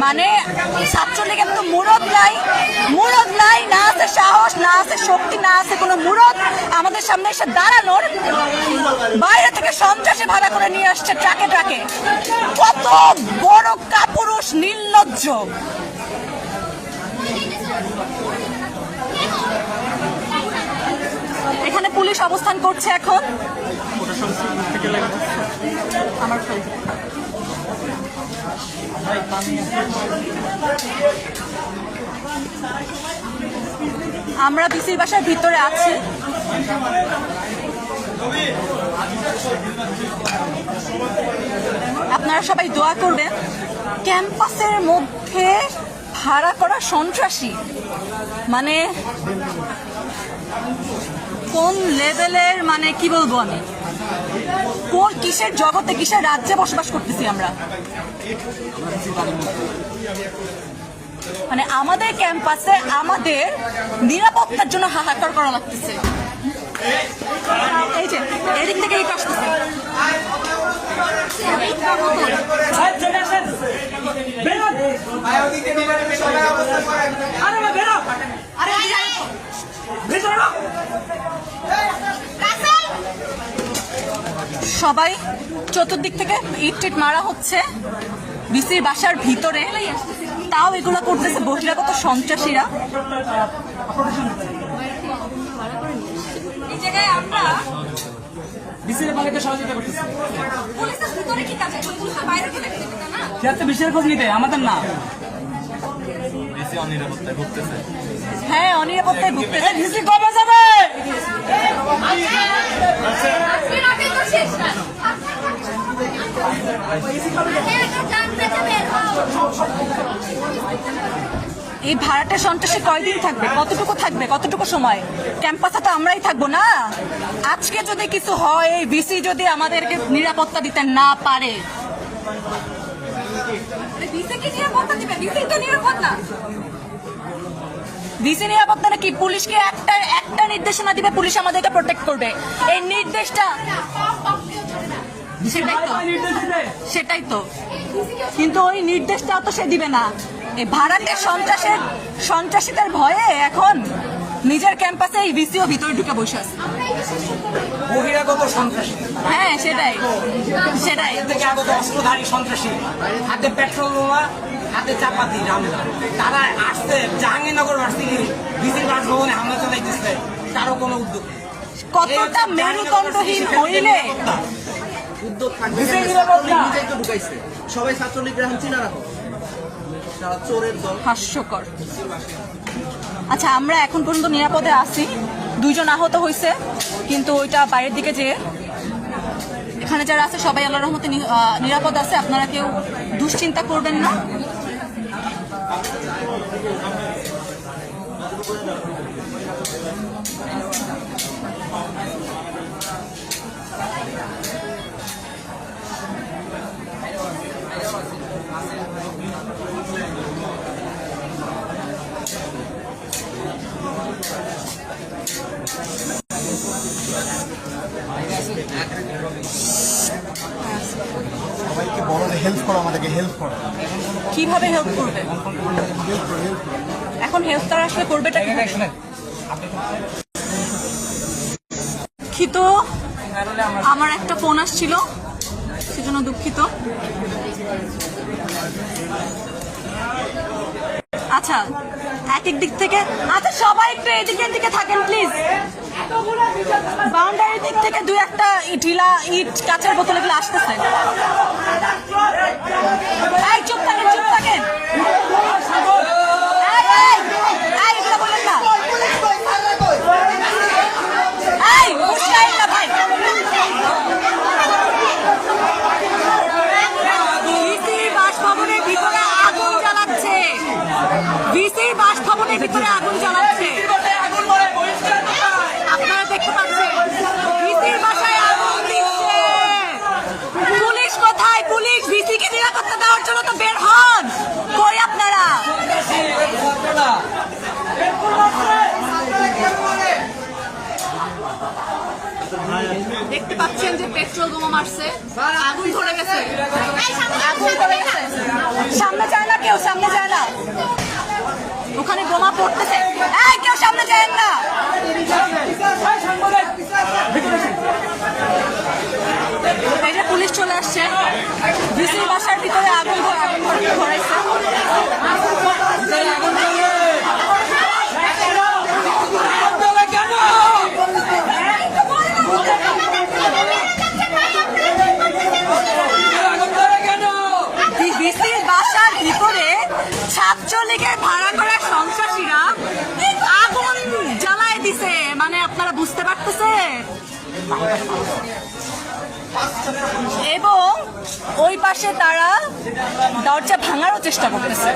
মানে ছাত্রলীগের তো মুরদ নাই, না আছে সাহস, না আছে শক্তি, না আছে কোনো মুরদ আমাদের সামনে এসে দাঁড়ানোর। বাইরে থেকে সন্ত্রাসী ভাড়া করে নিয়ে আসছে ট্রাকে ট্রাকে। কত বড় কাপুরুষ, নির্লজ্জ! এখানে পুলিশ অবস্থান করছে এখন। আমার আমরা বিসির বাসার ভিতরে আছি। আপনারা সবাই দোয়া করবেন। ক্যাম্পাসের মধ্যে ভাড়া করা সন্ত্রাসী, মানে কোন লেভেলের, মানে কি বলবো আমি, কোন কিসের জগতে, কিসের রাজ্যে বসবাস করতেছি আমরা। মানে আমাদের ক্যাম্পাসে আমাদের নিরাপত্তার জন্য হাহাকার করা লাগতেছে। এই যে এদিক থেকে এই আসতেছে। সবাই চতুর্দিক থেকে ইট মারা হচ্ছে বিসির বাসার ভিতরে, তাও এগুলো করতেছে বহিরাগত সন্ত্রাসীরা। এই জায়গায় আমরা বিসির মালিককে সহযোগিতা করতেছি। পুলিশের ভিতরে কি কাজ? পুলিশের বাইরে কি দেখতে না? যাতে বিশের খোঁজ নিতে আমাদের না। বিসি অনিরাপত্তায় ভুগতেছে। হ্যাঁ, অনিরাপত্তায় ভুগতেছে। বিসি কবে যাবে? এই ভাড়াটা সন্ত্রাসী কয়দিন থাকবে? কতটুকু থাকবে? কতটুকু সময়? ক্যাম্পাসে তো আমরাই থাকবো না। আজকে যদি কিছু হয়, এই ভিসি যদি আমাদেরকে নিরাপত্তা দিতে না পারে, ভিসি নিরাপত্তা নাকি? পুলিশকে একটা নির্দেশনা দিবে, পুলিশ আমাদেরকে প্রোটেক্ট করবে। এই নির্দেশটা সেটাই তো, কিন্তু ওই নির্দেশটা তো সে দিবে না। এই ভাড়াটে সন্ত্রাসীদের ভয়ে এখন নিজের ক্যাম্পাসে এই ভিসিও ভিতরে ঢুকে বসে আছে। বহিরাগত সন্ত্রাসী। হ্যাঁ, সেটাই থেকে আগত অস্ত্রধারী সন্ত্রাসী, হাতে পেট্রোল বোমা, হাতে চাপাতি রামদা। তারা আসছে জাহাঙ্গীরনগর ভার্সিটি বিসির বাসভবনে হামলা চালাইতেছে, কারো কোনো উদ্যোগ। কতটা মেরুদণ্ডহীন হইলে উদ্যোগ থাকবে। নিজেই তো ঢুকাইছে। সবাই ছাত্রলীগরা চিনা রাখো, তারা চোরের দল। হাস্যকর। আচ্ছা, আমরা এখন পর্যন্ত নিরাপদে আছি। 2 জন আহত হয়েছে, কিন্তু ওইটা বাইরের দিকে যে এখানে যারা আছে সবাই আল্লাহর রহমতে নিরাপদ আছে। আপনারা কেউ দুশ্চিন্তা করবেন না। সবাইকে বড় হেল্প করো, আমাদেরকে হেল্প করো। কিভাবে হেল্প করবে? এখন হেল্প তারা আসলে করবেটা কি? দুঃখিত, আমার একটা ফোন আসছিল, সেজন্য দুঃখিত। আচ্ছা, এক দিক থেকে, আচ্ছা সবাই একটু এদিকে থাকেন প্লিজ। বাউন্ডারির দিক থেকে 2-1টা ঢিলা ইট, কাঁচের বোতল এগুলো আসতেছে। চুপ থাকেন। এগুলো বলেন না। ভাই, ভিসির বাসভবনের ভিতরে আগুন জ্বালাচ্ছে। আপনারা দেখতে পাচ্ছেন ভিসির বাসায় আগুন দিচ্ছে। পুলিশ কোথায়? পুলিশ ভিসিকে নিরাপত্তা দেওয়ার জন্য তো বের হয়। পাচ্ছেন যে পেট্রোল বোমা মারছে, আগুন ধরে গেছে, আগুন ধরে গেছে। সামনে যায় না কেউ, সামনে যায় না, ওখানে বোমা পড়তেছে। এই কেউ সামনে যায় না। এই যে পুলিশ চলে আসছে, ভিসির বাসার ভিতরে আগুন ধরাইছে। ভিসির বাসার ভিতরে ছাত্রলীগের ভাড়া করা সন্ত্রাসীরা আগুন জ্বালায় দিছে, মানে আপনারা বুঝতে পারতেছেন? এবং ওই পাশে তারা দরজা ভাঙারও চেষ্টা করতেছে।